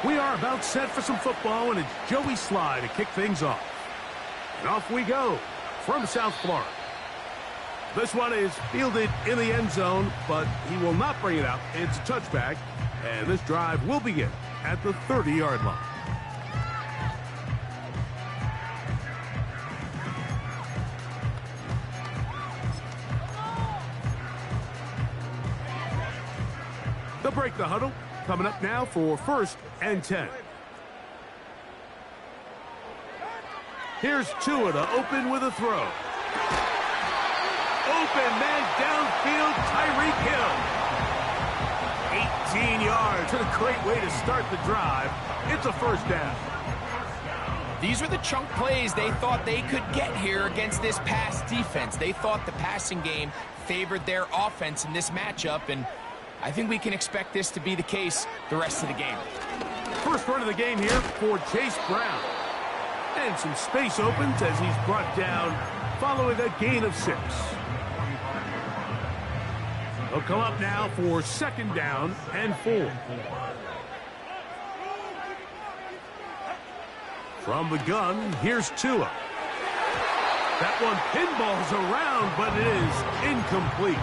We are about set for some football, and it's Joey Sly to kick things off. And off we go from South Florida. This one is fielded in the end zone, but he will not bring it out. It's a touchback, and this drive will begin at the 30-yard line. They'll break the huddle. Coming up now for 1st and 10. Here's Tua to open with a throw. Open man downfield, Tyreek Hill. 18 yards. A great way to start the drive. It's a 1st down. These were the chunk plays they thought they could get here against this pass defense. They thought the passing game favored their offense in this matchup, and I think we can expect this to be the case the rest of the game. First run of the game here for Chase Brown. And some space opens as he's brought down following a gain of 6. He'll come up now for 2nd down and 4. From the gun, here's Tua. That one pinballs around, but it is incomplete.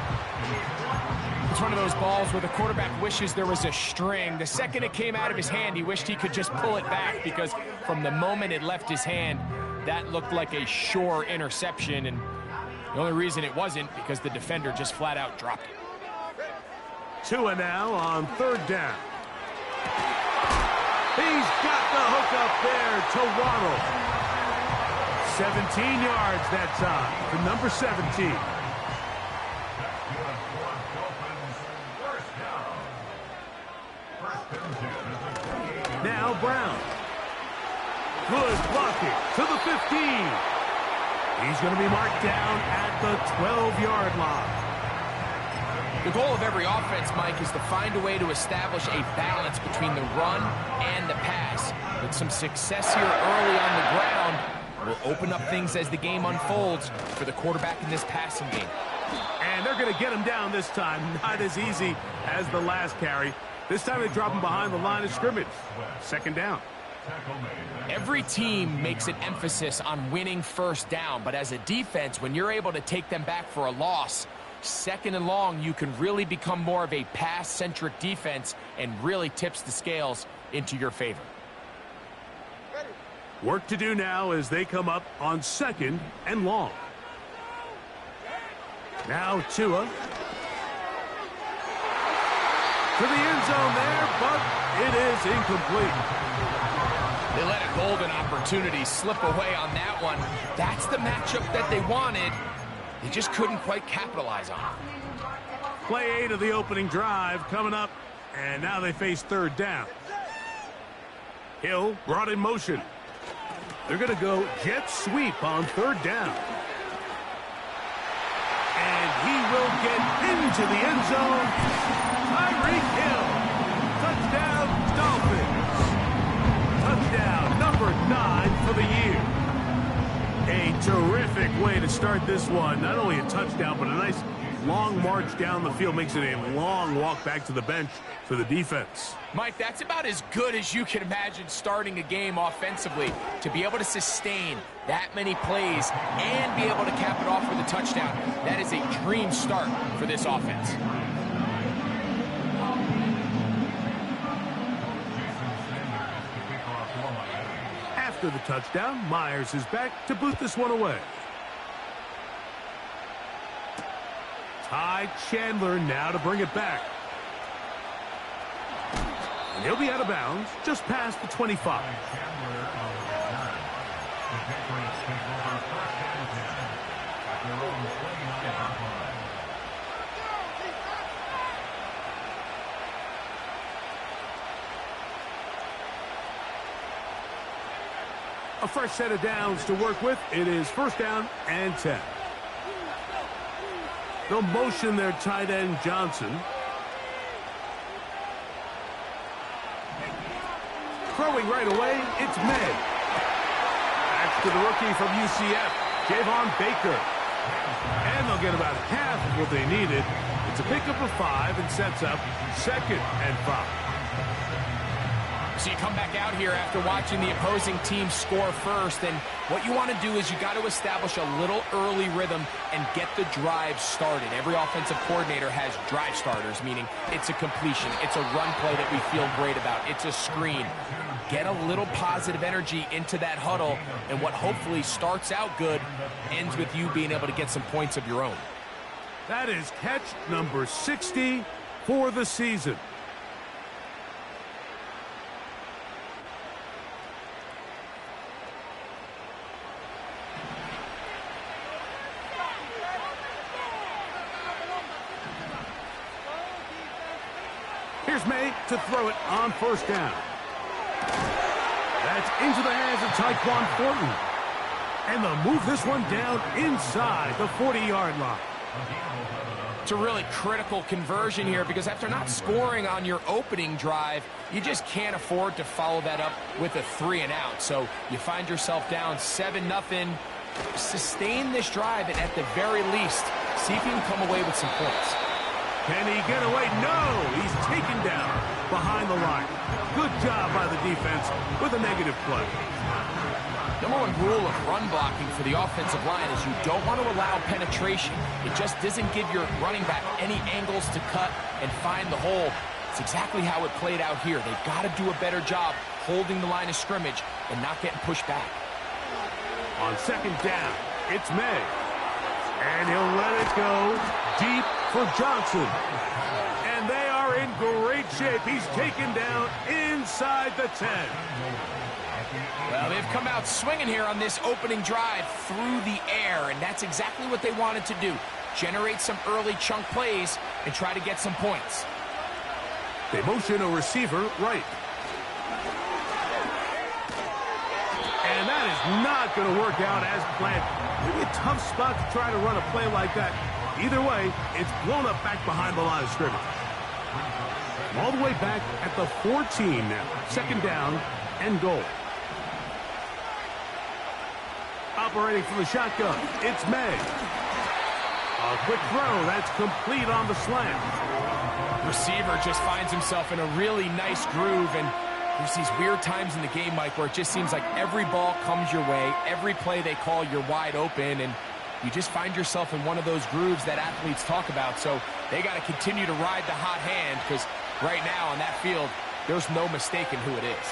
It's one of those balls where the quarterback wishes there was a string. The second it came out of his hand, he wished he could just pull it back, because from the moment it left his hand, that looked like a sure interception, and the only reason it wasn't because the defender just flat out dropped it. Tua now on 3rd down. He's got the hook up there to Waddle. 17 yards that time for number 17. Now Brown. Good blocking to the 15. He's going to be marked down at the 12-yard line. The goal of every offense, Mike, is to find a way to establish a balance between the run and the pass. With some success here early on the ground, will open up things as the game unfolds for the quarterback in this passing game. And they're going to get him down this time. Not as easy as the last carry. This time they drop him behind the line of scrimmage. 2nd down. Every team makes an emphasis on winning 1st down, but as a defense, when you're able to take them back for a loss, 2nd and long, you can really become more of a pass-centric defense and really tips the scales into your favor. Work to do now as they come up on 2nd and long. Now Tua. To the end zone there, but it is incomplete. They let a golden opportunity slip away on that one. That's the matchup that they wanted. They just couldn't quite capitalize on it. Play 8 of the opening drive coming up, and now they face 3rd down. Hill brought in motion. They're going to go jet sweep on 3rd down. And he will get into the end zone. Tyreek Hill. Touchdown, Dolphins. Touchdown number 9 for the year. A terrific way to start this one. Not only a touchdown, but a nice long march down the field. Makes it a long walk back to the bench for the defense. Mike, that's about as good as you can imagine starting a game offensively. To be able to sustain that many plays and be able to cap it off with a touchdown, that is a dream start for this offense. After the touchdown, Myers is back to boot this one away. Ty Chandler now to bring it back. And he'll be out of bounds just past the 25. A fresh set of downs to work with. It is 1st down and 10. They'll motion their tight end Johnson. Throwing right away, it's May. Back to the rookie from UCF, Javon Baker. And they'll get about half of what they needed. It's a pickup of 5 and sets up 2nd and 5. So you come back out here after watching the opposing team score first, and what you want to do is you got to establish a little early rhythm and get the drive started. Every offensive coordinator has drive starters, meaning it's a completion, it's a run play that we feel great about, it's a screen. Get a little positive energy into that huddle, and what hopefully starts out good ends with you being able to get some points of your own. That is catch number 60 for the season. Here's May to throw it on first down. That's into the hands of Tyquan Thornton. And they'll move this one down inside the 40-yard line. It's a really critical conversion here because after not scoring on your opening drive, you just can't afford to follow that up with a 3-and-out. So you find yourself down 7-0. Sustain this drive, and at the very least, see if you can come away with some points. Can he get away? No! He's taken down behind the line. Good job by the defense with a negative play. Number one rule of run blocking for the offensive line is you don't want to allow penetration. It just doesn't give your running back any angles to cut and find the hole. It's exactly how it played out here. They've got to do a better job holding the line of scrimmage and not getting pushed back. On second down, it's May. And he'll let it go deep for Johnson. And they are in great shape. He's taken down inside the 10. Well, they've come out swinging here on this opening drive through the air, and that's exactly what they wanted to do. Generate some early chunk plays and try to get some points. They motion a receiver right. And that is not going to work out as planned. Maybe a tough spot to try to run a play like that. Either way, it's blown up back behind the line of scrimmage. All the way back at the 14 now. Second down and goal. Operating from the shotgun, it's May. A quick throw, that's complete on the slant. Receiver just finds himself in a really nice groove, and there's these weird times in the game, Mike, where it just seems like every ball comes your way, every play they call, you're wide open, and you just find yourself in one of those grooves that athletes talk about. So they got to continue to ride the hot hand, because right now on that field, there's no mistaking who it is.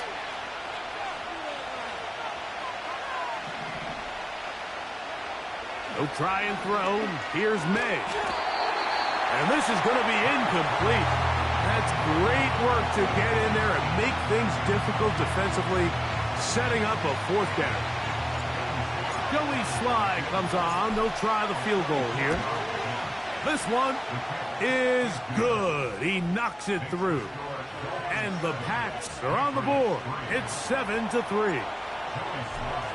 They'll try and throw. Here's May. And this is going to be incomplete. That's great work to get in there and make things difficult defensively, setting up a fourth down. Joey Sly comes on. They'll try the field goal here. This one is good. He knocks it through. And the Pats are on the board. It's 7-3.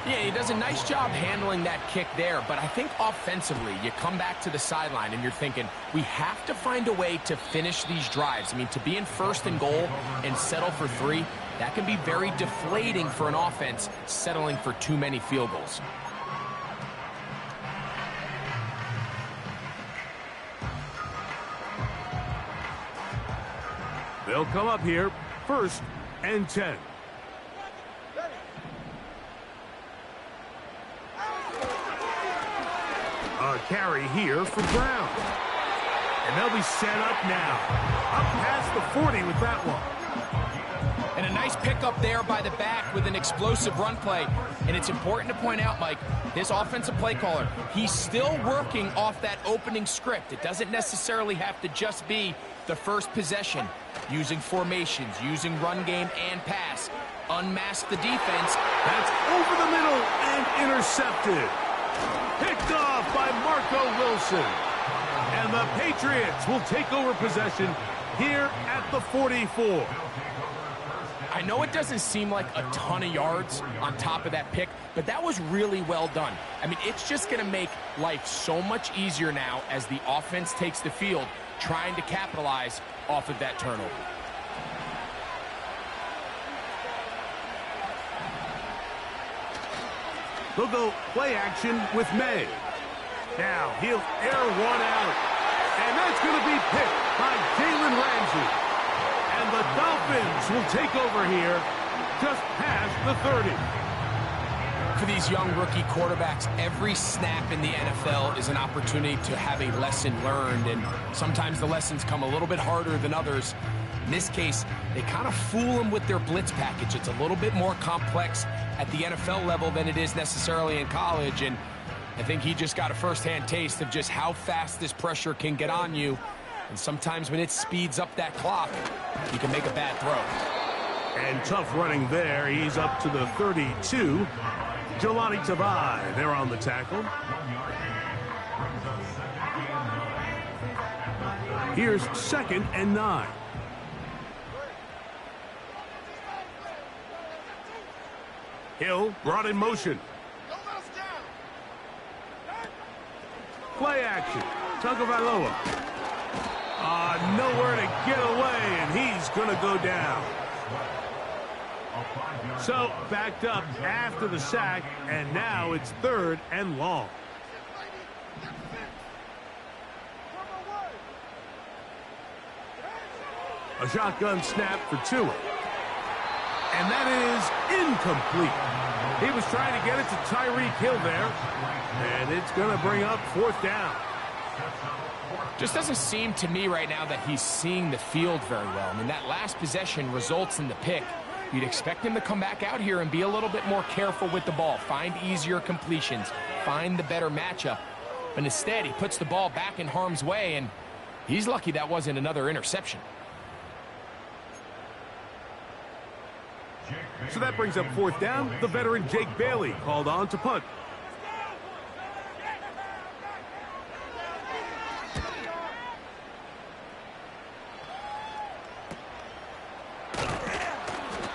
Yeah, he does a nice job handling that kick there, but I think offensively, you come back to the sideline and you're thinking, we have to find a way to finish these drives. I mean, to be in first and goal and settle for 3, that can be very deflating for an offense settling for too many field goals. They'll come up here, 1st and 10. A carry here for Brown. And they'll be set up now. Up past the 40 with that one. And a nice pickup there by the back with an explosive run play. And it's important to point out, Mike, this offensive play caller, he's still working off that opening script. It doesn't necessarily have to just be the first possession. Using formations, using run game and pass. Unmask the defense. That's over the middle and intercepted. Picked off by Marco Wilson. And the Patriots will take over possession here at the 44. I know it doesn't seem like a ton of yards on top of that pick, but that was really well done. I mean, it's just going to make life so much easier now as the offense takes the field, trying to capitalize off of that turnover. They'll go play action with May. Now he'll air one out. And that's going to be picked by Jalen Ramsey. And the Dolphins will take over here just past the 30. For these young rookie quarterbacks, every snap in the NFL is an opportunity to have a lesson learned, and sometimes the lessons come a little bit harder than others. In this case, they kind of fool them with their blitz package. It's a little bit more complex at the NFL level than it is necessarily in college, and I think he just got a first-hand taste of just how fast this pressure can get on you. And sometimes when it speeds up that clock, you can make a bad throw. And tough running there. He's up to the 32. Jelani Tavai there on the tackle. Here's 2nd and 9. Hill brought in motion. Play action. Tagovailoa. Nowhere to get away, and he's going to go down. So, backed up after the sack, and now it's 3rd and long. A shotgun snap for Tua. And that is incomplete. He was trying to get it to Tyreek Hill there, and it's going to bring up 4th down. Just doesn't seem to me right now that he's seeing the field very well. I mean, that last possession results in the pick. You'd expect him to come back out here and be a little bit more careful with the ball, find easier completions, find the better matchup. But instead, he puts the ball back in harm's way, and he's lucky that wasn't another interception. So that brings up 4th down. The veteran Jake Bailey called on to punt.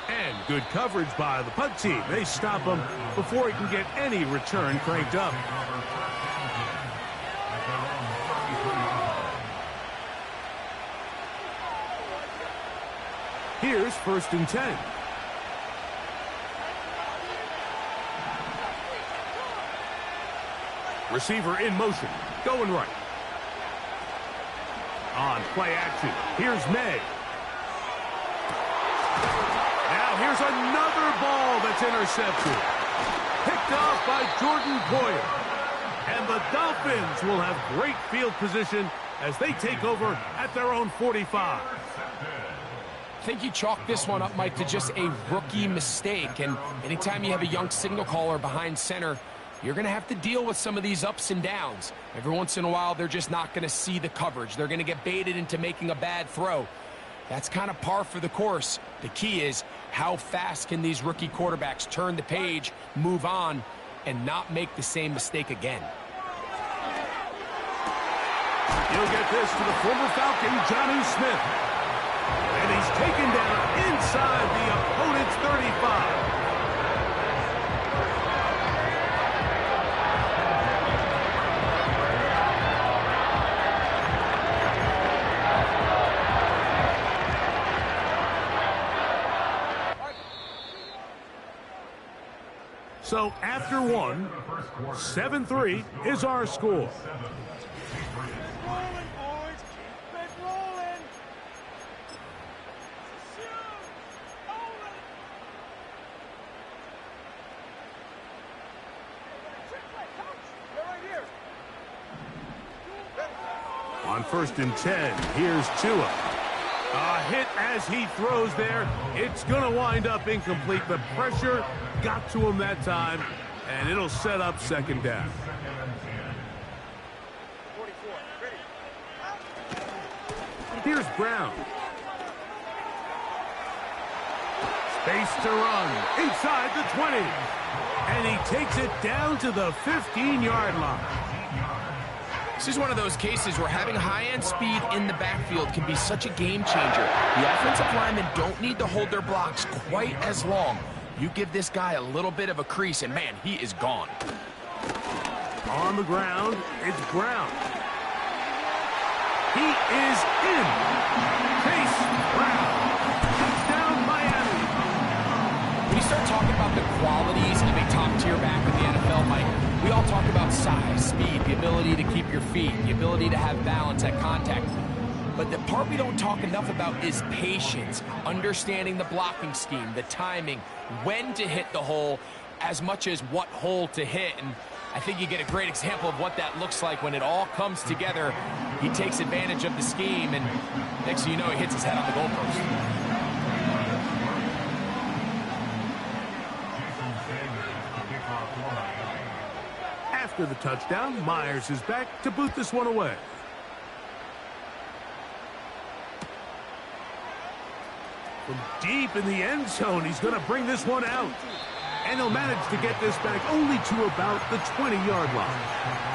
And good coverage by the punt team. They stop him before he can get any return cranked up. Here's 1st and 10. Receiver in motion, going right. On play action, here's May. Now here's another ball that's intercepted. Picked off by Jordan Poyer. And the Dolphins will have great field position as they take over at their own 45. I think you chalk this one up, Mike, to just a rookie mistake. And anytime you have a young signal caller behind center, you're going to have to deal with some of these ups and downs. Every once in a while, they're just not going to see the coverage. They're going to get baited into making a bad throw. That's kind of par for the course. The key is how fast can these rookie quarterbacks turn the page, move on, and not make the same mistake again. He'll get this to the former Falcon, Jonnu Smith. And he's taken down inside the opponent's 35. So after one, 7-3 is our score. On 1st and 10, here's Tua. A hit as he throws there. It's going to wind up incomplete. The pressure got to him that time, and it'll set up 2nd down. Here's Brown. Space to run inside the 20. And he takes it down to the 15-yard line. This is one of those cases where having high-end speed in the backfield can be such a game changer. The offensive linemen don't need to hold their blocks quite as long. You give this guy a little bit of a crease, and man, he is gone. On the ground, it's Brown. He is in. Chase Brown. Touchdown, Miami. When you start talking about the qualities of a top-tier back in the NFL, Mike, we all talk about size, speed, the ability to keep your feet, the ability to have balance at contact. But the part we don't talk enough about is patience, understanding the blocking scheme, the timing, when to hit the hole, as much as what hole to hit. And I think you get a great example of what that looks like when it all comes together. He takes advantage of the scheme, and next thing you know, he hits his head on the goalpost. After the touchdown, Myers is back to boot this one away. From deep in the end zone, he's going to bring this one out. And he'll manage to get this back only to about the 20-yard line.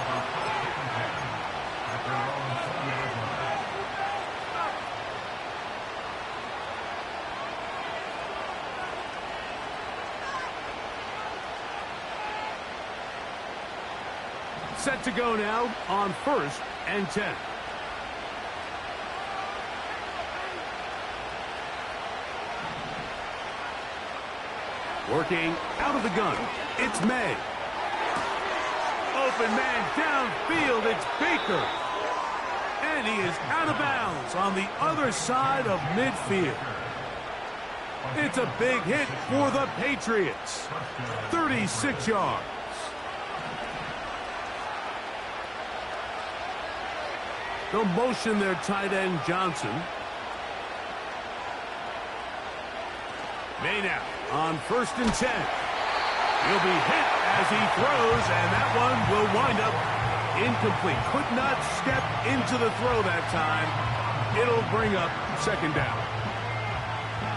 Set to go now on 1st and 10. Working out of the gun, it's May. Open man downfield, it's Baker. And he is out of bounds on the other side of midfield. It's a big hit for the Patriots. 36 yards. They'll motion their tight end, Johnson. May now on 1st and 10. He'll be hit as he throws, and that one will wind up incomplete. Could not step into the throw that time. It'll bring up 2nd down.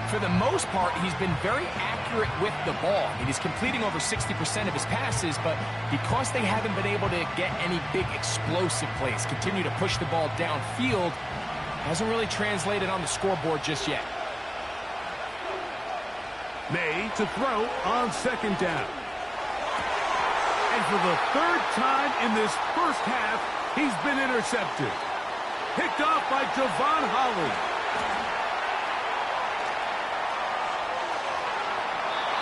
For the most part, he's been very accurate with the ball. I mean, he's completing over 60% of his passes, but because they haven't been able to get any big explosive plays, continue to push the ball downfield, hasn't really translated on the scoreboard just yet. May to throw on 2nd down. And for the 3rd time in this first half, he's been intercepted. Picked off by Javon Holland.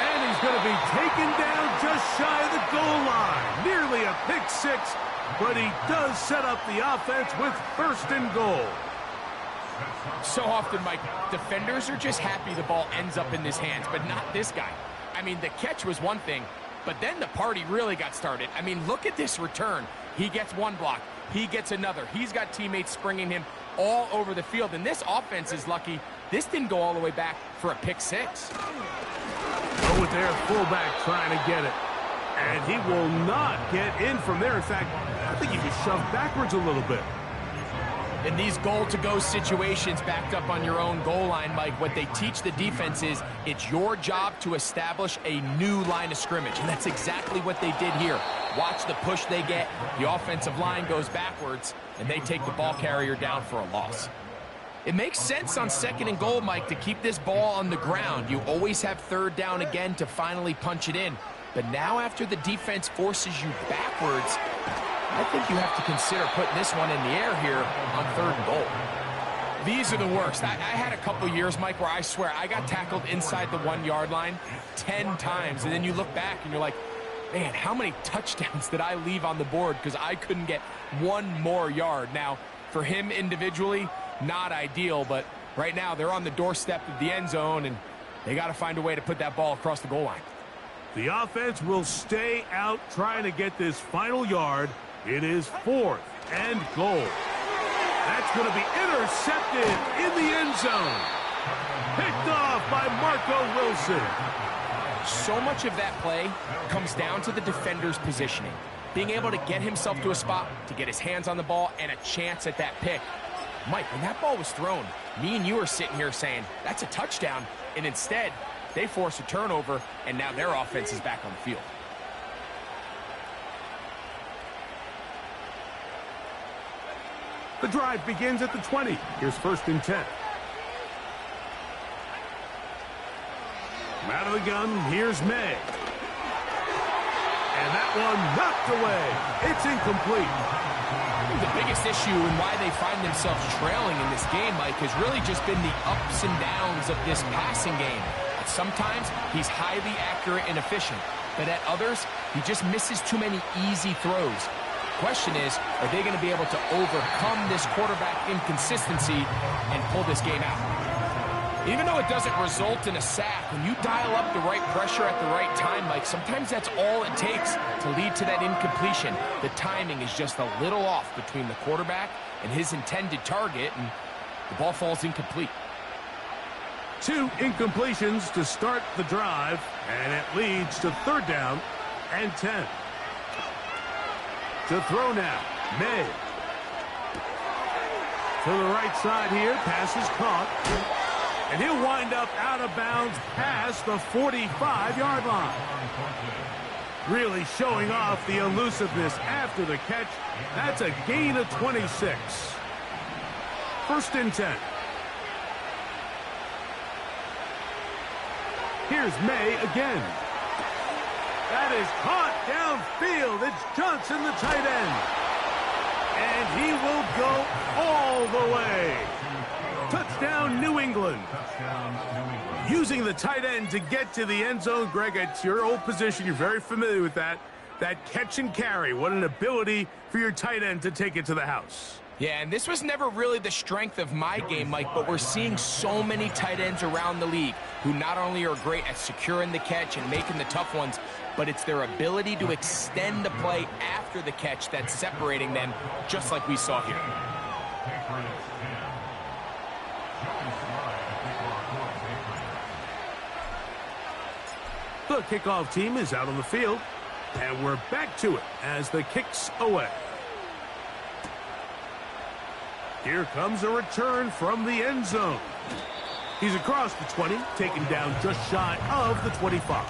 And he's going to be taken down just shy of the goal line. Nearly a pick six, but he does set up the offense with 1st and goal. So often, Mike, defenders are just happy the ball ends up in his hands, but not this guy. I mean, the catch was one thing, but then the party really got started. I mean, look at this return. He gets one block. He gets another. He's got teammates springing him all over the field, and this offense is lucky this didn't go all the way back for a pick six. Go with their fullback trying to get it. And he will not get in from there. In fact, I think he was shoved backwards a little bit. In these goal-to-go situations backed up on your own goal line, Mike, what they teach the defense is it's your job to establish a new line of scrimmage, and that's exactly what they did here. Watch the push they get. The offensive line goes backwards, and they take the ball carrier down for a loss. It makes sense on 2nd and goal, Mike, to keep this ball on the ground. You always have 3rd down again to finally punch it in. But now after the defense forces you backwards, I think you have to consider putting this one in the air here on 3rd and goal. These are the worst. I had a couple years, Mike, where I swear I got tackled inside the 1-yard line 10 times. And then you look back and you're like, man, how many touchdowns did I leave on the board because I couldn't get one more yard? Now, for him individually, not ideal, but right now they're on the doorstep of the end zone, and they got to find a way to put that ball across the goal line. The offense will stay out trying to get this final yard. It is 4th and goal. That's going to be intercepted in the end zone. Picked off by Marco Wilson. So much of that play comes down to the defender's positioning. Being able to get himself to a spot, to get his hands on the ball, and a chance at that pick. Mike, when that ball was thrown, me and you are sitting here saying, that's a touchdown. And instead, they force a turnover, and now their offense is back on the field. The drive begins at the 20. Here's 1st and 10. Out of the gun, here's May. And that one knocked away. It's incomplete. The biggest issue and why they find themselves trailing in this game, Mike, has really just been the ups and downs of this passing game. Sometimes he's highly accurate and efficient, but at others, he just misses too many easy throws. question is, are they going to be able to overcome this quarterback inconsistency and pull this game out? Even though it doesn't result in a sack, when you dial up the right pressure at the right time, Mike, sometimes that's all it takes to lead to that incompletion. The timing is just a little off between the quarterback and his intended target, and the ball falls incomplete. 2 incompletions to start the drive, and it leads to 3rd down and 10. To throw now, May. To the right side here, pass is caught. And he'll wind up out of bounds past the 45-yard line. Really showing off the elusiveness after the catch. That's a gain of 26. 1st and 10. Here's May again. That is caught downfield. It's Johnson, the tight end. And he will go all the way. Touchdown, New England. Using the tight end to get to the end zone, Greg, it's your old position. You're very familiar with that. That catch and carry. What an ability for your tight end to take it to the house. Yeah, and this was never really the strength of my game, Mike, but we're seeing so many tight ends around the league who not only are great at securing the catch and making the tough ones, but it's their ability to extend the play after the catch that's separating them, just like we saw here. The kickoff team is out on the field, and we're back to it as the kick's away. Here comes a return from the end zone. He's across the 20, taken down just shy of the 25.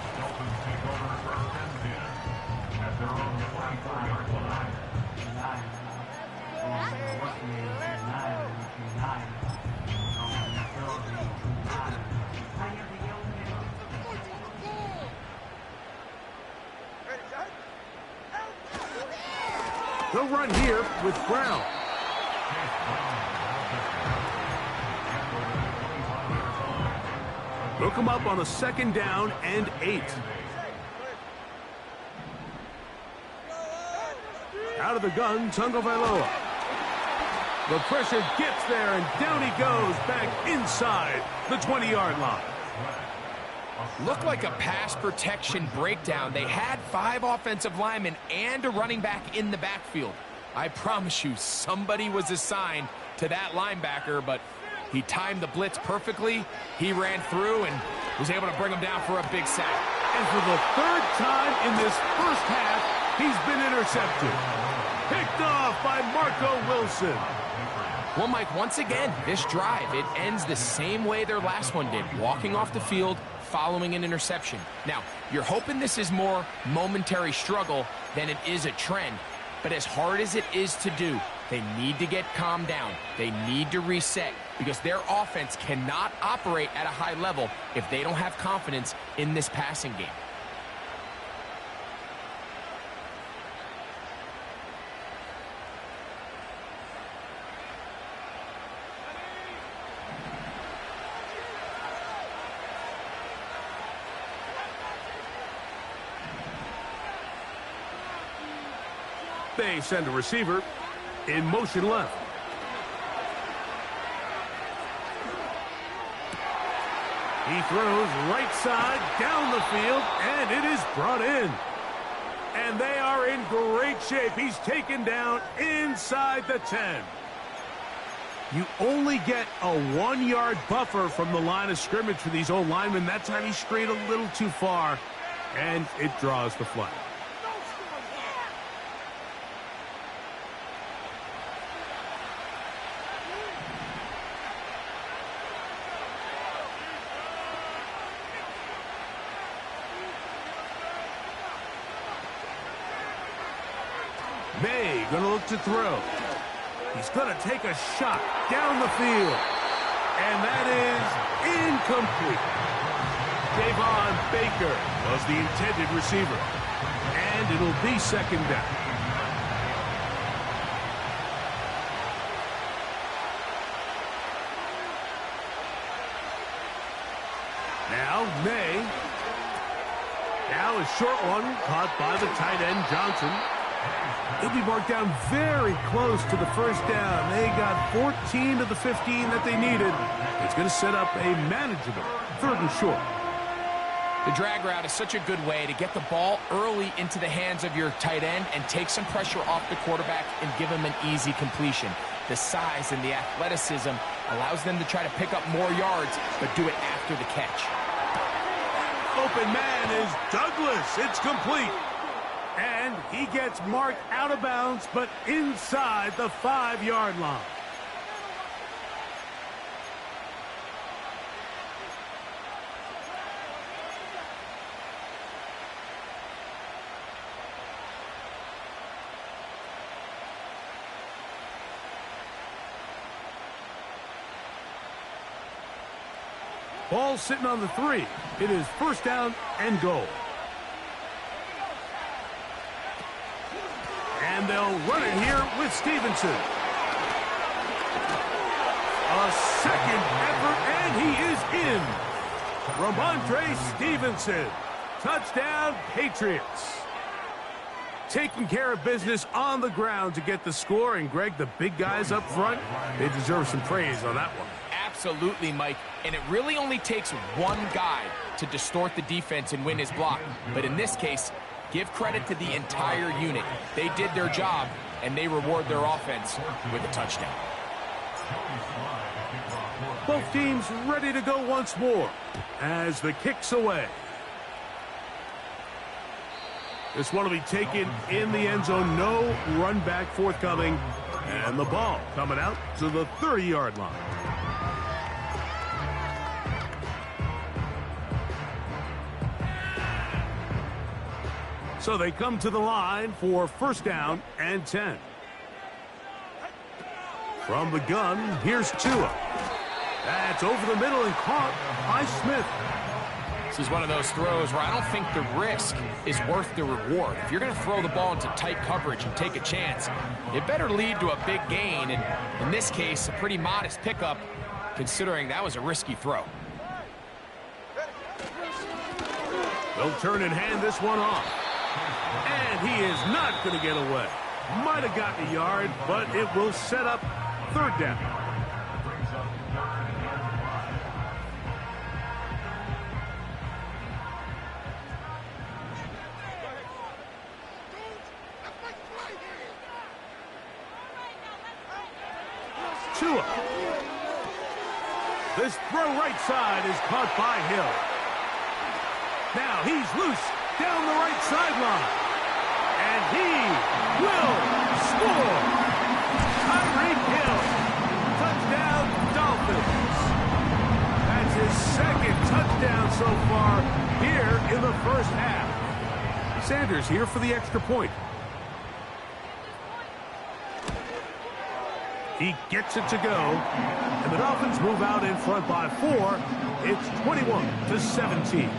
The run here with Brown. Look him up on a 2nd down and 8. Out of the gun, Tagovailoa. The pressure gets there, and down he goes back inside the 20-yard line. Looked like a pass protection breakdown. They had 5 offensive linemen and a running back in the backfield. I promise you, somebody was assigned to that linebacker, but he timed the blitz perfectly. He ran through and was able to bring him down for a big sack. And for the 3rd time in this first half, he's been intercepted. Picked off by Marco Wilson. Well, Mike, once again, this drive, it ends the same way their last one did, walking off the field, following an interception. Now, you're hoping this is more momentary struggle than it is a trend, but as hard as it is to do, they need to get calmed down. They need to reset because their offense cannot operate at a high level if they don't have confidence in this passing game. They send a receiver in motion left. He throws right side down the field, and it is brought in. And they are in great shape. He's taken down inside the 10. You only get a 1-yard buffer from the line of scrimmage for these old linemen. That time he strayed a little too far, and it draws the flag. May going to look to throw. He's going to take a shot down the field. And that is incomplete. Javon Baker was the intended receiver. And it'll be 2nd down. Now May. Now a short one caught by the tight end Johnson. He'll be marked down very close to the first down. They got 14 to the 15 that they needed. It's going to set up a manageable 3rd and short. The drag route is such a good way to get the ball early into the hands of your tight end and take some pressure off the quarterback and give him an easy completion. The size and the athleticism allows them to try to pick up more yards, but do it after the catch. Open man is Douglas. It's complete. And he gets marked out of bounds, but inside the 5-yard line. Ball sitting on the 3. It is 1st down and goal. And they'll run it here with Stevenson. A second effort, and he is in. Ramondre Stevenson. Touchdown, Patriots. Taking care of business on the ground to get the score. And, Greg, the big guys up front, they deserve some praise on that one. Absolutely, Mike. And it really only takes one guy to distort the defense and win his block. But in this case, give credit to the entire unit. They did their job, and they reward their offense with a touchdown. Both teams ready to go once more as the kick's away. This one will be taken in the end zone. No run back forthcoming. And the ball coming out to the 30-yard line. So they come to the line for 1st down and 10. From the gun, here's Tua. That's over the middle and caught by Smith. This is one of those throws where I don't think the risk is worth the reward. If you're going to throw the ball into tight coverage and take a chance, it better lead to a big gain. And in this case, a pretty modest pickup, considering that was a risky throw. They'll turn and hand this one off. And he is not going to get away. Might have gotten a yard, but it will set up 3rd down. Tua. This throw right side is caught by Hill. Now he's loose down the right sideline. And he will score. Tyreek Hill. Touchdown, Dolphins. That's his 2nd touchdown so far here in the 1st half. Sanders here for the extra point. He gets it to go. And the Dolphins move out in front by 4. It's 21-17.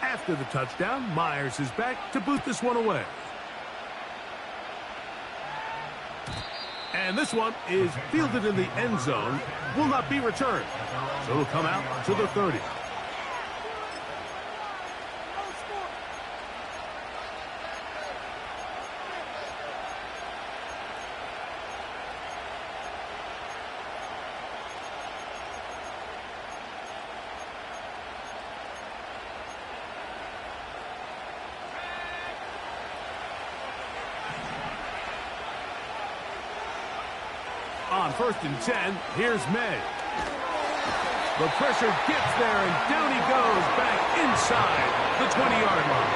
After the touchdown, Myers is back to boot this one away. And this one is fielded in the end zone. Will not be returned. So it'll come out to the 30. On 1st and 10, here's May. The pressure gets there, and down he goes back inside the 20-yard line.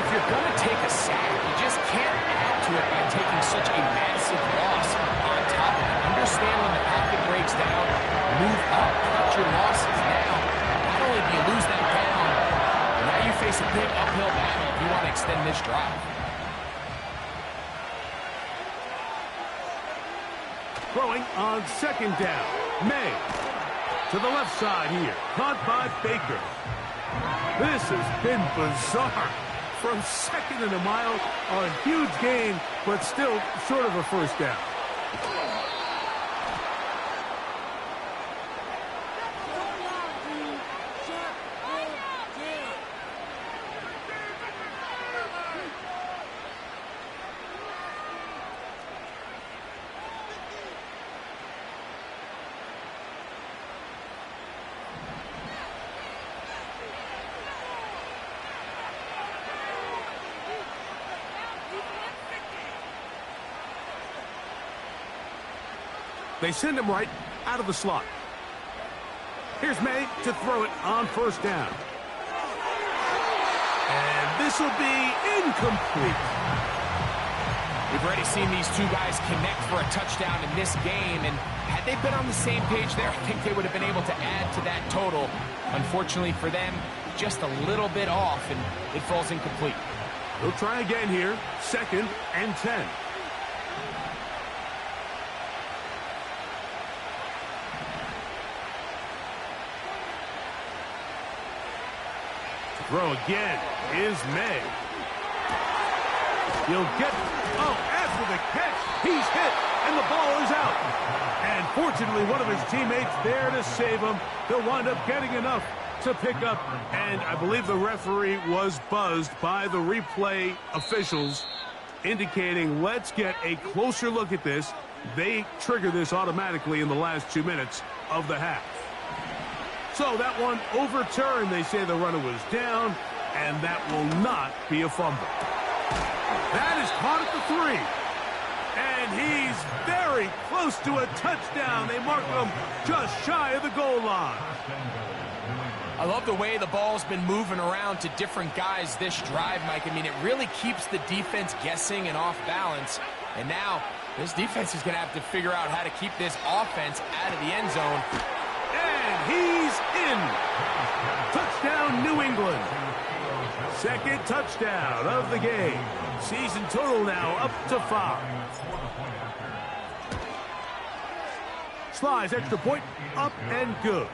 If you're going to take a sack, you just can't add to it by taking such a massive loss on top of it. Understand when the pocket breaks down, move up, cut your losses. Now, not only do you lose that down, but now you face a big uphill battle if you want to extend this drive. Throwing on 2nd down. May to the left side here. Caught by Baker. This has been bizarre. From 2nd and a mile, a huge gain, but still short of a 1st down. They send him right out of the slot. Here's May to throw it on first down. And this will be incomplete. We've already seen these two guys connect for a touchdown in this game, and had they been on the same page there, I think they would have been able to add to that total. Unfortunately for them, just a little bit off, and it falls incomplete. They'll try again here, 2nd and 10. To throw again is May. He'll get, after the catch, he's hit, and the ball is out. And fortunately, one of his teammates there to save him. He'll wind up getting enough to pick up, and I believe the referee was buzzed by the replay officials, indicating let's get a closer look at this. They trigger this automatically in the last 2 minutes of the half. So that one overturned. They say the runner was down, and that will not be a fumble. That is caught at the 3. And he's very close to a touchdown. They mark him just shy of the goal line. I love the way the ball's been moving around to different guys this drive, Mike. I mean, it really keeps the defense guessing and off balance. And now this defense is going to have to figure out how to keep this offense out of the end zone. And he's in. Touchdown, New England. 2nd touchdown of the game. Season total now up to 5. Slice extra point, up and good.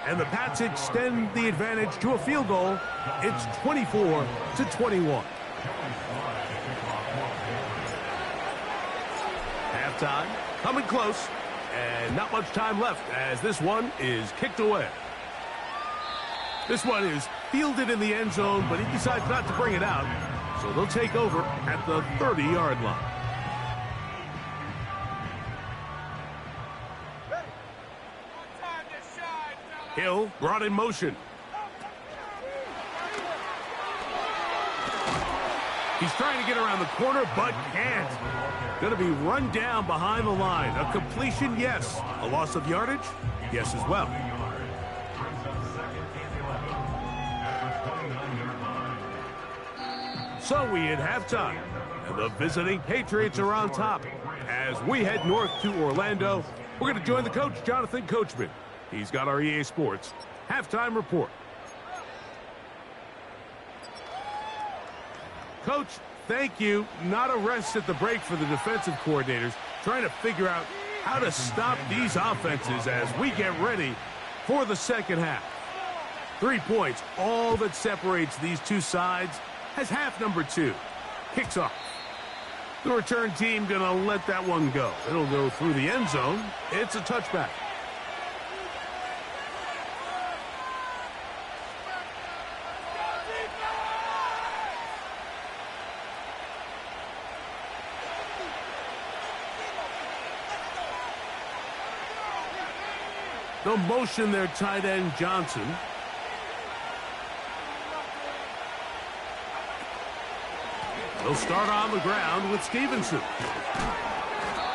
And the Pats extend the advantage to a field goal. It's 24-21. Halftime, coming close, and not much time left as this one is kicked away. This one is fielded in the end zone, but he decides not to bring it out, so they'll take over at the 30-yard line. Hill brought in motion. He's trying to get around the corner, but can't. Going to be run down behind the line. A completion, yes. A loss of yardage, yes as well. So we hit halftime, and the visiting Patriots are on top. As we head north to Orlando, we're going to join the coach, Jonathan Coachman. He's got our EA Sports halftime report. Coach, thank you. Not a rest at the break for the defensive coordinators, trying to figure out how to stop these offenses as we get ready for the second half. 3 points, all that separates these two sides, as half number 2 kicks off. The return team going to let that one go. It'll go through the end zone. It's a touchback. They'll motion their tight end, Johnson. They'll start on the ground with Stevenson.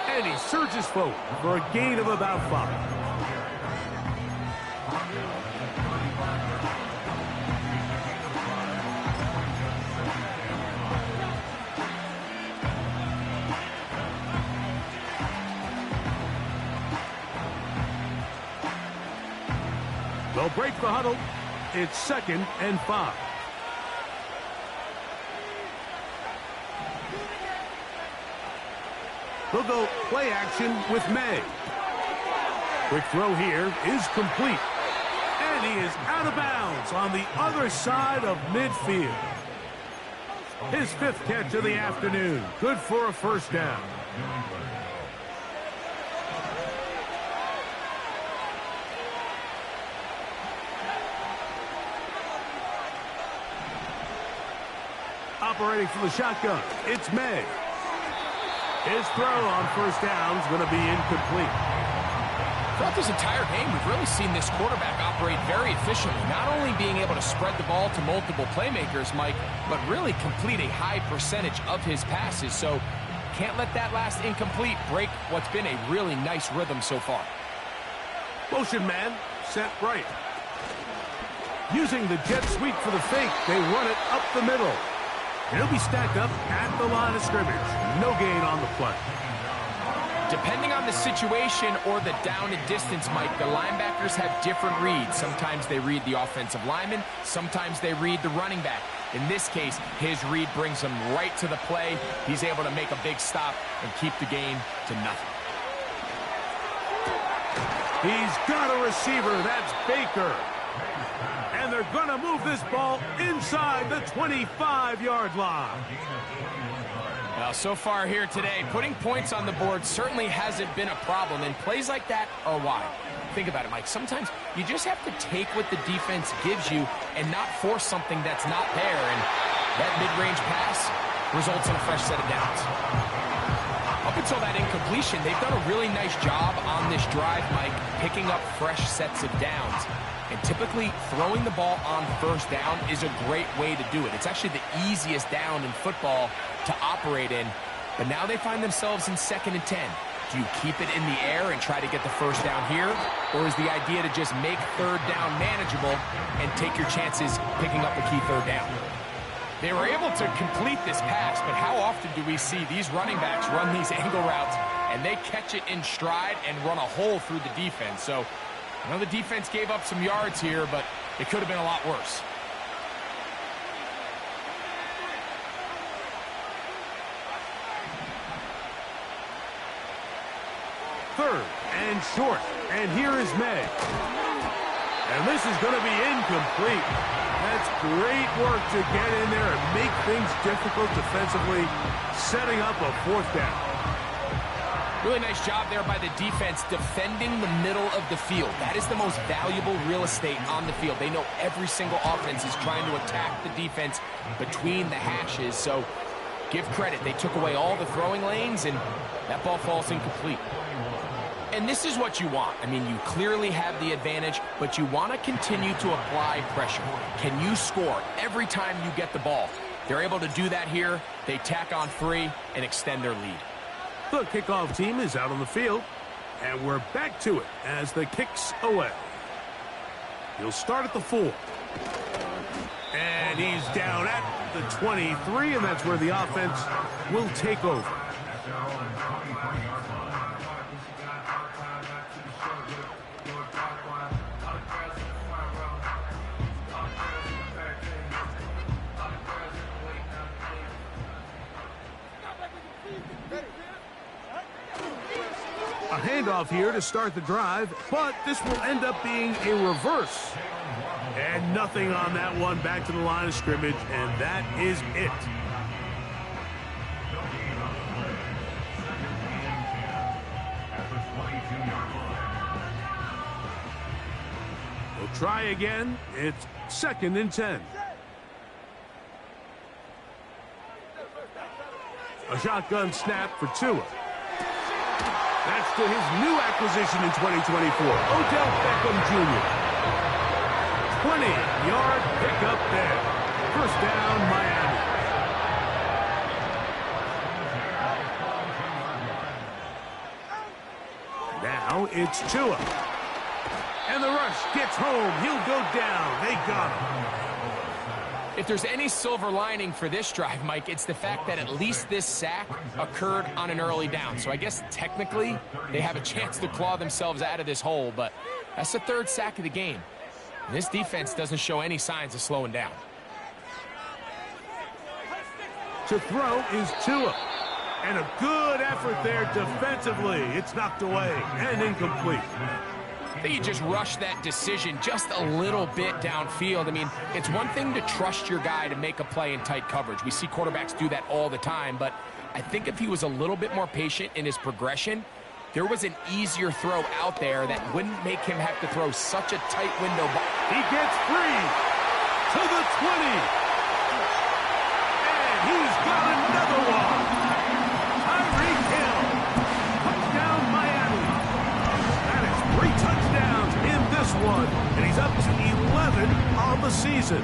And he surges forward for a gain of about 5. They'll break the huddle. It's 2nd and 5. They'll go play action with May. Quick throw here is complete. And he is out of bounds on the other side of midfield. His 5th catch of the afternoon. Good for a first down. Operating from the shotgun, it's May. His throw on first down is going to be incomplete. Throughout this entire game, we've really seen this quarterback operate very efficiently, not only being able to spread the ball to multiple playmakers, Mike, but really complete a high percentage of his passes. So can't let that last incomplete break what's been a really nice rhythm so far. Motion man, set right. Using the jet sweep for the fake, they run it up the middle. And he'll be stacked up at the line of scrimmage. No gain on the play. Depending on the situation or the down and distance, Mike, the linebackers have different reads. Sometimes they read the offensive lineman. Sometimes they read the running back. In this case, his read brings him right to the play. He's able to make a big stop and keep the game to nothing. He's got a receiver. That's Baker. And they're going to move this ball inside the 25-yard line. Well, so far here today, putting points on the board certainly hasn't been a problem, and plays like that are why. Think about it, Mike. Sometimes you just have to take what the defense gives you and not force something that's not there, and that mid-range pass results in a fresh set of downs. Up until that incompletion, they've done a really nice job on this drive, Mike, picking up fresh sets of downs. And typically, throwing the ball on first down is a great way to do it. It's actually the easiest down in football to operate in. But now they find themselves in 2nd and 10. Do you keep it in the air and try to get the first down here? Or is the idea to just make 3rd down manageable and take your chances picking up a key 3rd down? They were able to complete this pass, but how often do we see these running backs run these angle routes and they catch it in stride and run a hole through the defense? So I know the defense gave up some yards here, but it could have been a lot worse. Third and short. And here is May. And this is going to be incomplete. That's great work to get in there and make things difficult defensively, setting up a 4th down. Really nice job there by the defense defending the middle of the field. That is the most valuable real estate on the field. They know every single offense is trying to attack the defense between the hashes. So give credit. They took away all the throwing lanes, and that ball falls incomplete. And this is what you want. I mean, you clearly have the advantage, but you want to continue to apply pressure. Can you score every time you get the ball? They're able to do that here. They tack on 3 and extend their lead. The kickoff team is out on the field, and we're back to it as the kick's away. He'll start at the 4. And he's down at the 23, and that's where the offense will take over. A handoff here to start the drive, but this will end up being a reverse. And nothing on that one, back to the line of scrimmage, and that is it. We'll try again. It's 2nd and 10. A shotgun snap for Tua. That's to his new acquisition in 2024, Odell Beckham Jr. 20-yard pickup there. First down, Miami. Now it's Tua. And the rush gets home. He'll go down. They got him. If there's any silver lining for this drive, Mike, it's the fact that at least this sack occurred on an early down. So I guess technically they have a chance to claw themselves out of this hole, but that's the 3rd sack of the game. And this defense doesn't show any signs of slowing down. To throw is Tua. And a good effort there defensively. It's knocked away and incomplete. I think you just rush that decision just a little bit downfield. I mean, it's one thing to trust your guy to make a play in tight coverage. We see quarterbacks do that all the time, but I think if he was a little bit more patient in his progression, there was an easier throw out there that wouldn't make him have to throw such a tight window. He gets free to the 20. And he's got another one. Tyreek Hill. Touchdown, Miami. That is 3 touchdowns in this one. And he's up to 11 on the season.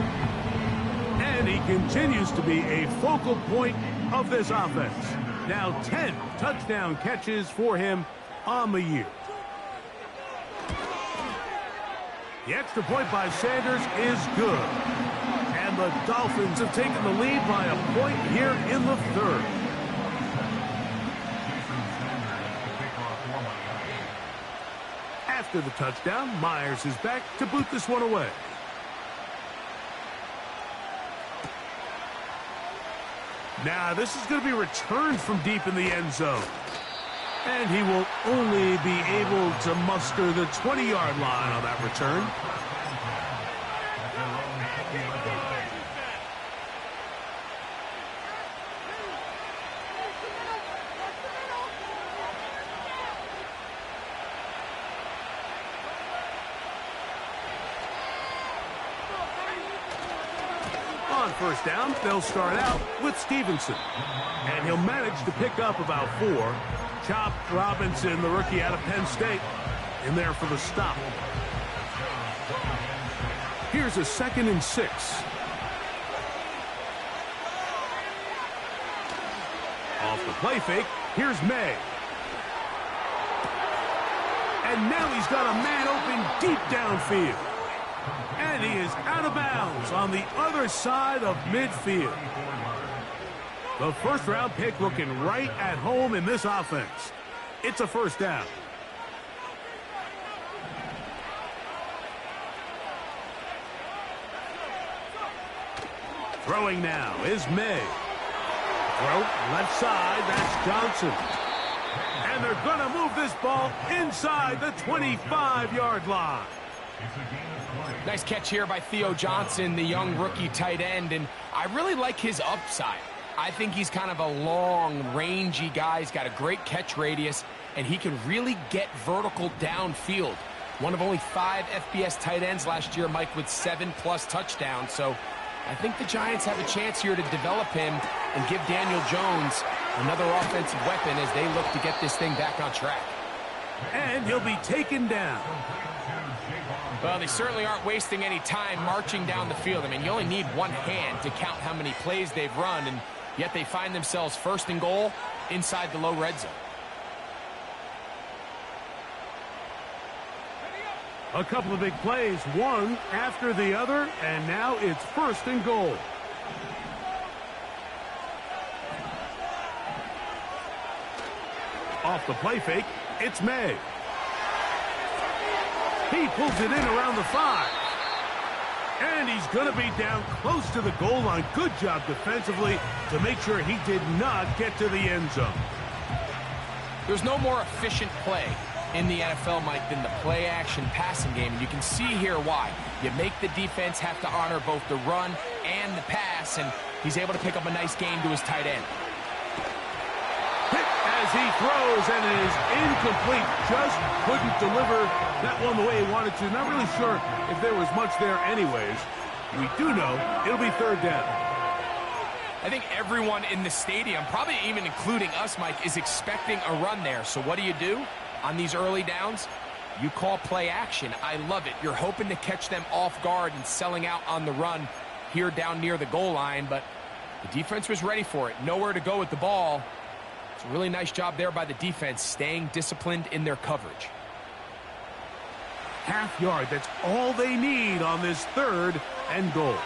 And he continues to be a focal point of this offense. Now 10 touchdown catches for him on the year. The extra point by Sanders is good. And the Dolphins have taken the lead by a point here in the third. After the touchdown, Myers is back to boot this one away. Now this is going to be returned from deep in the end zone. And he will only be able to muster the 20-yard line on that return. On first down, they'll start out with Stevenson. And he'll manage to pick up about 4. Chop Robinson, the rookie out of Penn State, in there for the stop. Here's a 2nd and 6. Off the play fake, here's May. And now he's got a man open deep downfield. And he is out of bounds on the other side of midfield. The first-round pick looking right at home in this offense. It's a first down. Throwing now is May. Throw left side, that's Johnson. And they're going to move this ball inside the 25-yard line. Nice catch here by Theo Johnson, the young rookie tight end, and I really like his upside. I think he's kind of a long, rangy guy. He's got a great catch radius, and he can really get vertical downfield. One of only 5 FBS tight ends last year, Mike, with 7+ touchdowns. So I think the Giants have a chance here to develop him and give Daniel Jones another offensive weapon as they look to get this thing back on track. And he'll be taken down. Well, they certainly aren't wasting any time marching down the field. I mean, you only need one hand to count how many plays they've run, and yet they find themselves 1st and goal inside the low red zone. A couple of big plays, one after the other, and now it's 1st and goal. Off the play fake, it's May. He pulls it in around the 5. And he's going to be down close to the goal line. Good job defensively to make sure he did not get to the end zone. There's no more efficient play in the NFL, Mike, than the play-action passing game. And you can see here why. You make the defense have to honor both the run and the pass, and he's able to pick up a nice gain to his tight end. Hit as he throws, and it is incomplete. Just couldn't deliver that one the way he wanted to. Not really sure if there was much there anyways. We do know it'll be 3rd down. I think everyone in the stadium, probably even including us, Mike, is expecting a run there. So what do? On these early downs? You call play action. I love it. You're hoping to catch them off guard and selling out on the run here down near the goal line, but the defense was ready for it. Nowhere to go with the ball. It's a really nice job there by the defense, staying disciplined in their coverage. Half yard, that's all they need on this 3rd and goal.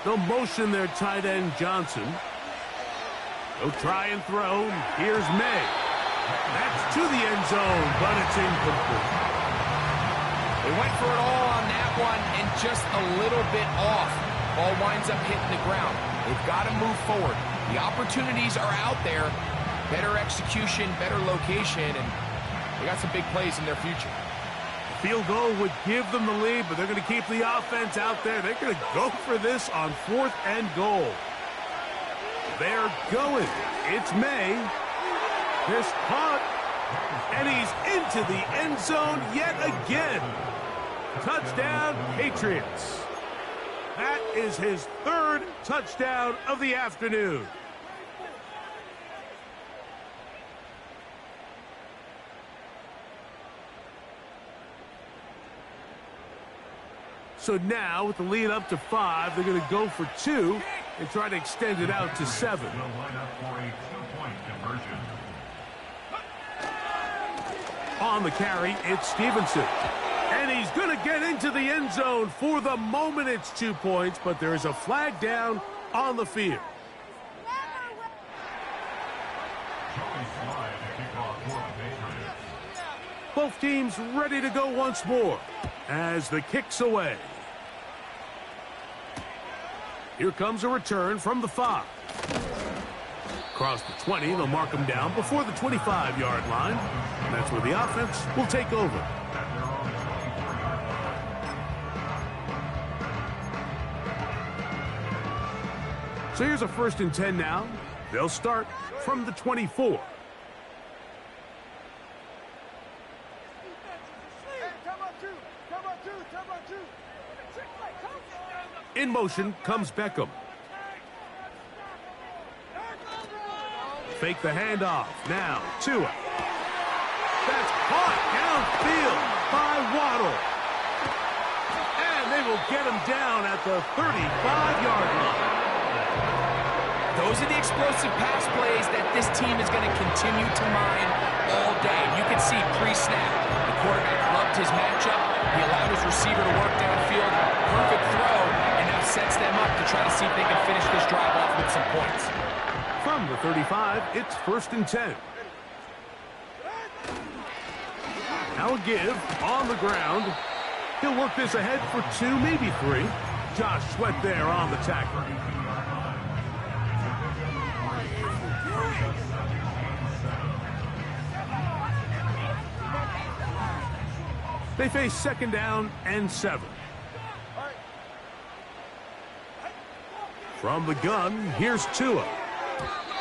They'll motion their tight end Johnson. They'll try and throw. Here's May. That's to the end zone, but it's incomplete. They went for it all on that one and just a little bit off. Ball winds up hitting the ground. They've got to move forward. The opportunities are out there. Better execution, better location, and they got some big plays in their future. Field goal would give them the lead, but they're going to keep the offense out there. They're going to go for this on 4th and goal. They're going. It's May. This caught, and he's into the end zone yet again. Touchdown, Patriots. That is his 3rd touchdown of the afternoon. So now, with the lead up to 5, they're going to go for 2 They try to extend it out to 7. On the carry, it's Stevenson. And he's going to get into the end zone. For the moment, it's 2 points, but there is a flag down on the field. Both teams ready to go once more as the kick's away. Here comes a return from the 5. Across the 20, they'll mark him down before the 25-yard line. And that's where the offense will take over. So here's a 1st and 10 now. They'll start from the 24. In motion comes Beckham. Fake the handoff. Now, Tua. That's caught downfield by Waddle. And they will get him down at the 35-yard line. Those are the explosive pass plays that this team is going to continue to mine all day. You can see pre-snap, the quarterback loved his matchup. He allowed his receiver to work downfield. Perfect throw, and now sets them up to try to see if they can finish this drive off with some points. From the 35, it's 1st and 10. Now a give on the ground. He'll work this ahead for 2, maybe 3. Josh Sweat there on the tackle. They face 2nd down and 7. From the gun, here's Tua.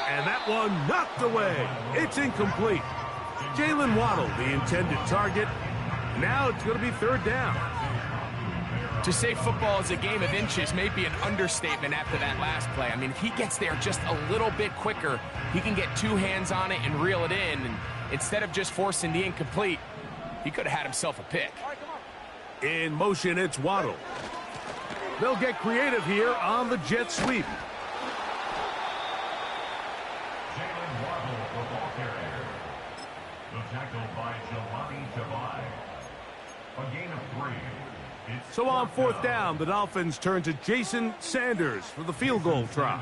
And that one knocked away. It's incomplete. Jalen Waddle, the intended target. Now it's going to be 3rd down. To say football is a game of inches may be an understatement after that last play. I mean, if he gets there just a little bit quicker, he can get 2 hands on it and reel it in. And instead of just forcing the incomplete, he could have had himself a pick. In motion, it's Waddle. They'll get creative here on the jet sweep. Jalen Waddle, the ball carrier. The tackle by Jelani Tavai. A gain of 3. So on 4th down, the Dolphins turn to Jason Sanders for the field goal try.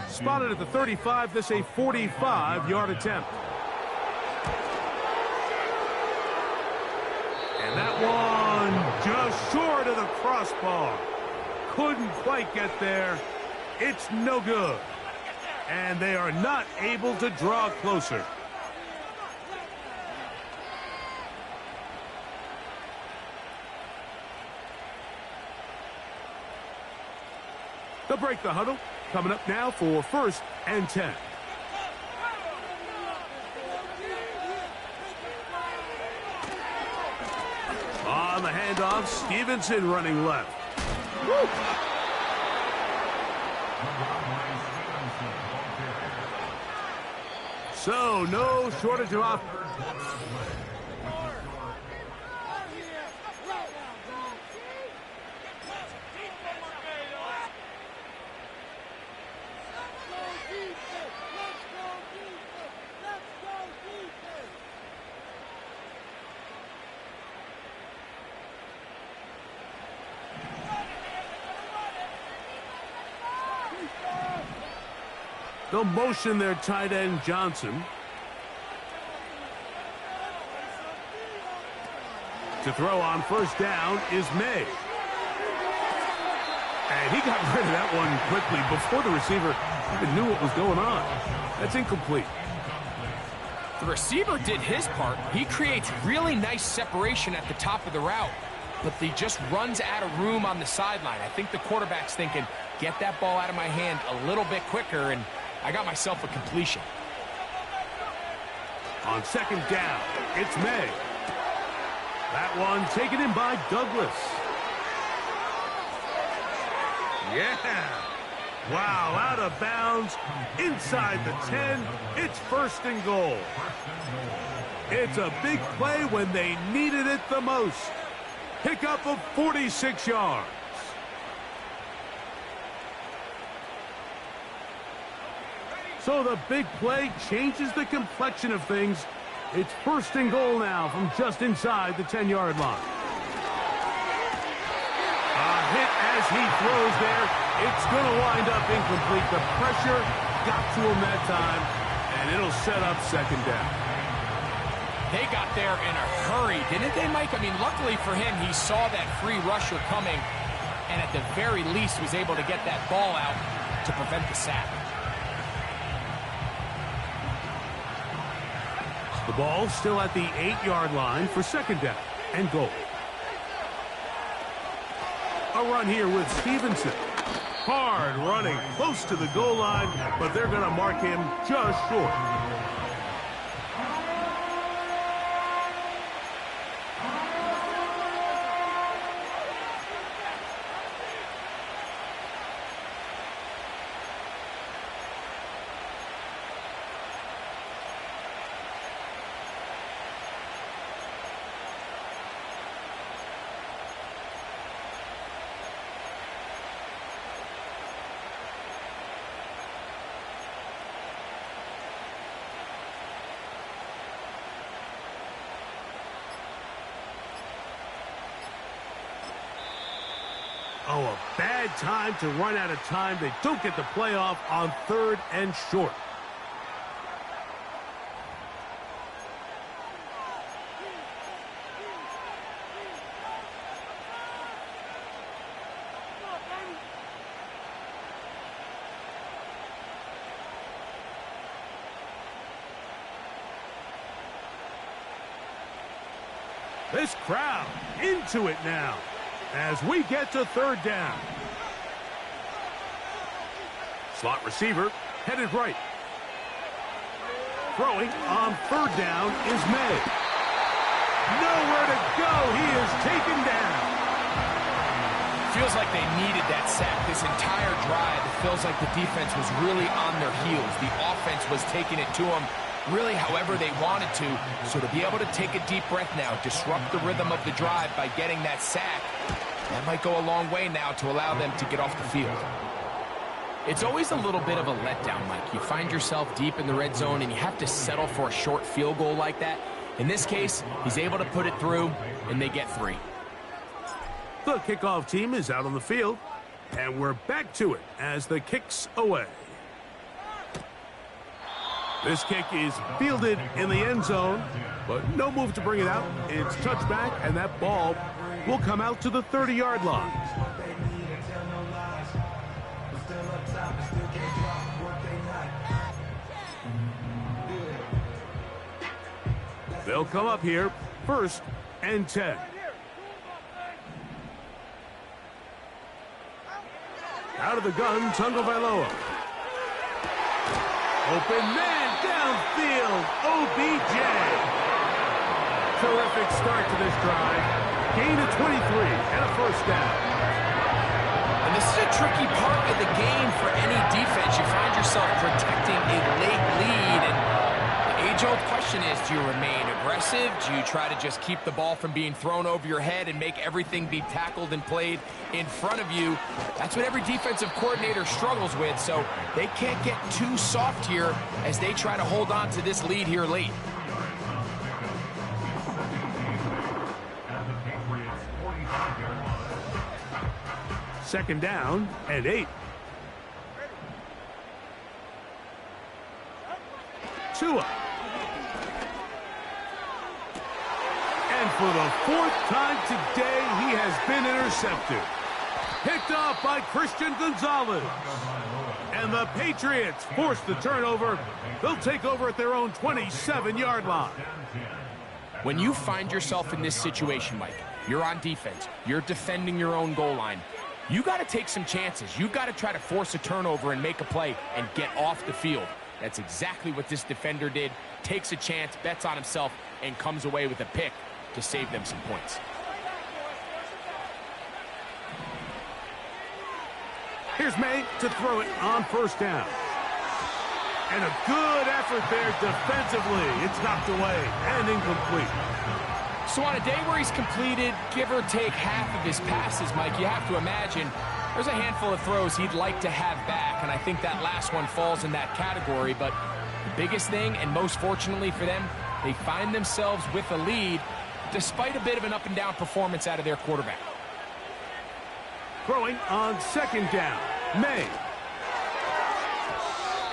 Spotted at the 35, this a 45-yard attempt. And that one just short of the crossbar. Couldn't quite get there. It's no good. And they are not able to draw closer. They'll break the huddle. Coming up now for 1st and 10. On the handoff, Stevenson running left. Woo. So, no shortage of offense. They'll motion their tight end, Johnson. To throw on 1st down is May. And he got rid of that one quickly before the receiver even knew what was going on. That's incomplete. The receiver did his part. He creates really nice separation at the top of the route, but he just runs out of room on the sideline. I think the quarterback's thinking, get that ball out of my hand a little bit quicker, and I got myself a completion. On 2nd down, it's May. That one taken in by Douglas. Yeah. Wow, out of bounds, inside the 10. It's 1st and goal. It's a big play when they needed it the most. Pickup of 46 yards. So the big play changes the complexion of things. It's 1st and goal now from just inside the 10-yard line. A hit as he throws there. It's going to wind up incomplete. The pressure got to him that time, and it'll set up 2nd down. They got there in a hurry, didn't they, Mike? I mean, luckily for him, he saw that free rusher coming, and at the very least was able to get that ball out to prevent the sack. The ball still at the 8-yard line for 2nd down and goal. A run here with Stevenson. Hard running close to the goal line, but they're going to mark him just short. Oh, a bad time to run out of time. They don't get the play off on 3rd and short. This crowd into it now as we get to 3rd down. Slot receiver headed right. Throwing on 3rd down is May. Nowhere to go. He is taken down. Feels like they needed that sack this entire drive. It feels like the defense was really on their heels. The offense was taking it to them really however they wanted to. So to be able to take a deep breath now, disrupt the rhythm of the drive by getting that sack, that might go a long way now to allow them to get off the field. It's always a little bit of a letdown, Mike. You find yourself deep in the red zone and you have to settle for a short field goal like that. In this case, he's able to put it through, and they get 3. The kickoff team is out on the field, and we're back to it as the kick's away. This kick is fielded in the end zone, but no move to bring it out. It's touchback, and that ball will come out to the 30-yard line. They'll come up here, 1st and 10. Out of the gun, Tagovailoa. Open man downfield, OBJ. Terrific start to this drive. Gain of 23 and a 1st down. And this is a tricky part of the game for any defense. You find yourself protecting a late lead, and the age-old question is, do you remain aggressive? Do you try to just keep the ball from being thrown over your head and make everything be tackled and played in front of you? That's what every defensive coordinator struggles with, so they can't get too soft here as they try to hold on to this lead here late. Second down and 8. Tua. And for the 4th time today, he has been intercepted. Picked off by Christian Gonzalez. And the Patriots force the turnover. They'll take over at their own 27-yard line. When you find yourself in this situation, Mike, you're on defense, you're defending your own goal line, you got to take some chances. You got to try to force a turnover and make a play and get off the field. That's exactly what this defender did. Takes a chance, bets on himself, and comes away with a pick to save them some points. Here's May to throw it on 1st down. And a good effort there defensively. It's knocked away and incomplete. So on a day where he's completed, give or take half of his passes, Mike, you have to imagine There's a handful of throws he'd like to have back, and I think that last one falls in that category. But the biggest thing, and most fortunately for them, they find themselves with a lead despite a bit of an up-and-down performance out of their quarterback. Throwing on second down, May.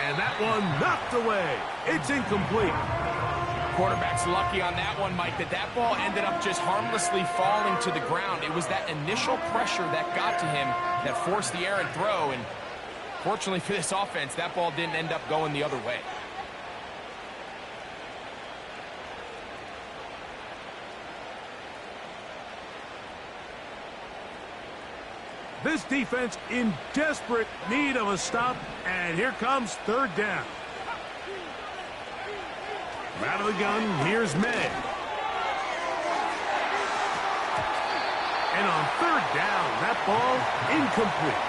And that one knocked away. It's incomplete. Quarterback's lucky on that one, Mike, that ball ended up just harmlessly falling to the ground. It was that initial pressure that got to him that forced the errant throw, and fortunately for this offense, that ball didn't end up going the other way. This defense in desperate need of a stop, and here comes third down. Out of the gun, here's May. And on third down, that ball incomplete.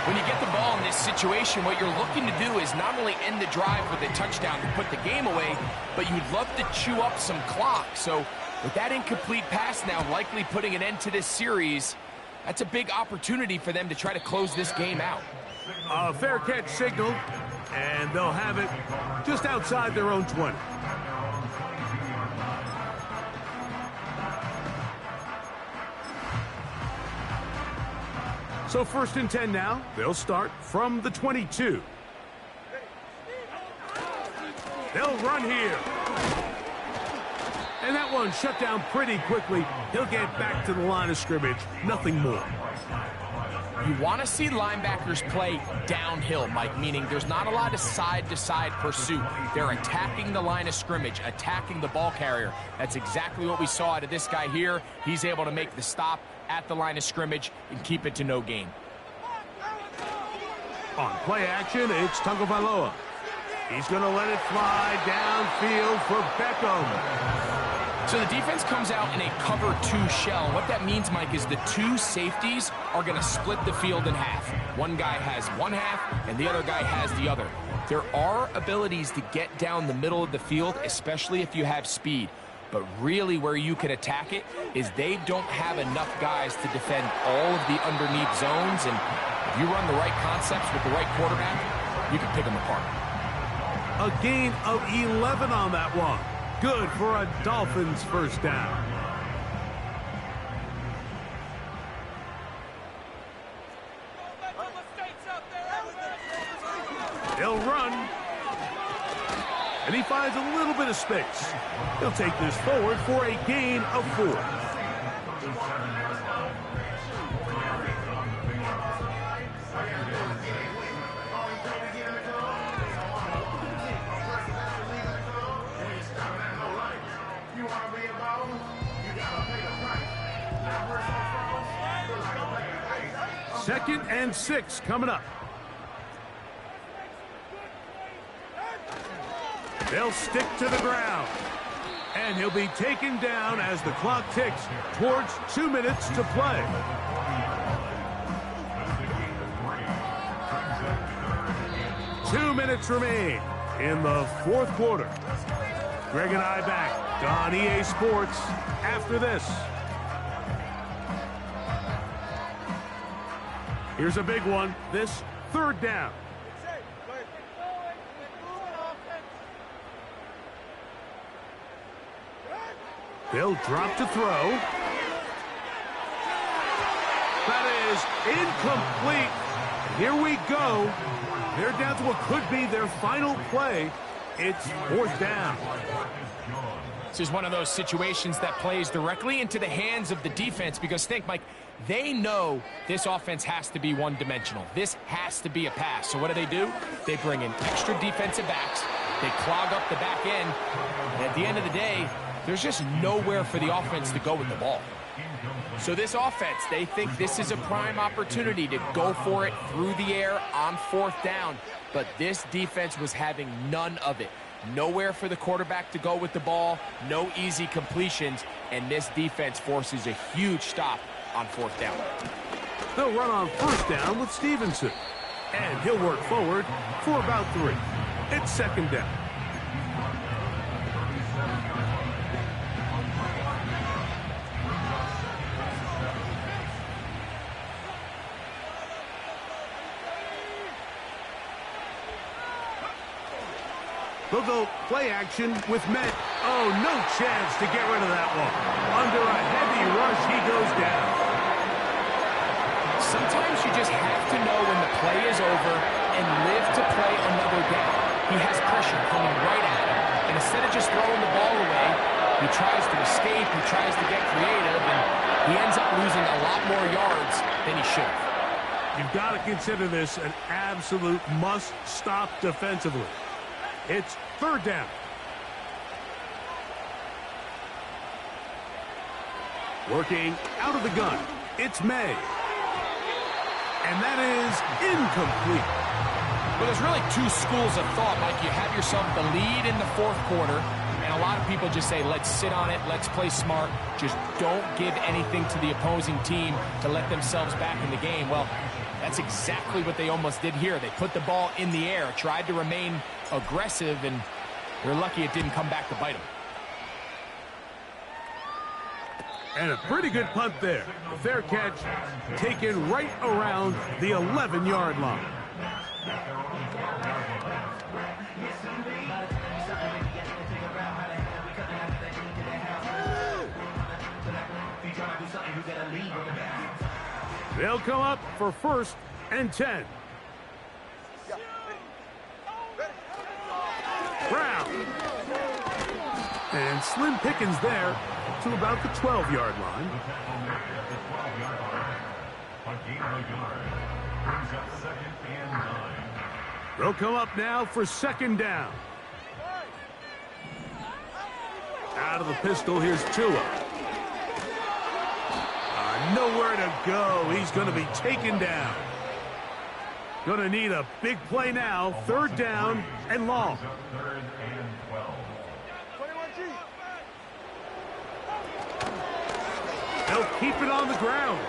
When you get the ball in this situation, what you're looking to do is not only end the drive with a touchdown to put the game away, but you'd love to chew up some clock. So with that incomplete pass now likely putting an end to this series, that's a big opportunity for them to try to close this game out. A fair catch signal, and they'll have it just outside their own 20. So 1st and 10 now. They'll start from the 22. They'll run here. And that one shut down pretty quickly. He'll get back to the line of scrimmage. Nothing more. You want to see linebackers play downhill, Mike, meaning there's not a lot of side-to-side pursuit. They're attacking the line of scrimmage, attacking the ball carrier. That's exactly what we saw out of this guy here. He's able to make the stop at the line of scrimmage and keep it to no gain. On play action, it's Tagovailoa. He's going to let it fly downfield for Beckham. So the defense comes out in a cover 2 shell. What that means, Mike, is the 2 safeties are going to split the field in half. One guy has one half, and the other guy has the other. There are abilities to get down the middle of the field, especially if you have speed. But really where you can attack it is they don't have enough guys to defend all of the underneath zones. And if you run the right concepts with the right quarterback, you can pick them apart. A gain of 11 on that one. Good for a Dolphins first down. He'll run. And he finds a little bit of space. He'll take this forward for a gain of 4. Second and 6 coming up. They'll stick to the ground. And he'll be taken down as the clock ticks towards 2 minutes to play. Two minutes remain in the fourth quarter. Greg and I back on EA Sports after this. Here's a big one. This third down. They'll drop to throw. That is incomplete. And here we go. They're down to what could be their final play. It's fourth down. This is one of those situations that plays directly into the hands of the defense because think, Mike, they know this offense has to be one-dimensional. This has to be a pass. So what do? They bring in extra defensive backs. They clog up the back end. And at the end of the day, there's just nowhere for the offense to go with the ball. So this offense, they think this is a prime opportunity to go for it through the air on fourth down. But this defense was having none of it. Nowhere for the quarterback to go with the ball, no easy completions, and this defense forces a huge stop on fourth down. They'll run on first down with Stevenson. And he'll work forward for about 3. It's second down. They'll go play action with men. Oh, no chance to get rid of that one. Under a heavy rush, he goes down. Sometimes you just have to know when the play is over and live to play another down. He has pressure coming right at him. And instead of just throwing the ball away, he tries to escape, he tries to get creative, and he ends up losing a lot more yards than he should. You've got to consider this an absolute must-stop defensively. It's third down. Working out of the gun. It's May. And that is incomplete. Well, there's really two schools of thought, Mike. You have yourself the lead in the fourth quarter, and a lot of people just say, let's sit on it, let's play smart, just don't give anything to the opposing team to let themselves back in the game. Well, that's exactly what they almost did here. They put the ball in the air, tried to remain aggressive, and they're lucky it didn't come back to bite them. And a pretty good punt there. A fair catch taken right around the 11-yard line. They'll come up for 1st and 10. Brown. And slim pickings there to about the 12-yard line. They'll come up now for 2nd down. Out of the pistol, here's Tua. Nowhere to go. He's going to be taken down. Going to need a big play now. 3rd down and long. They'll keep it on the ground.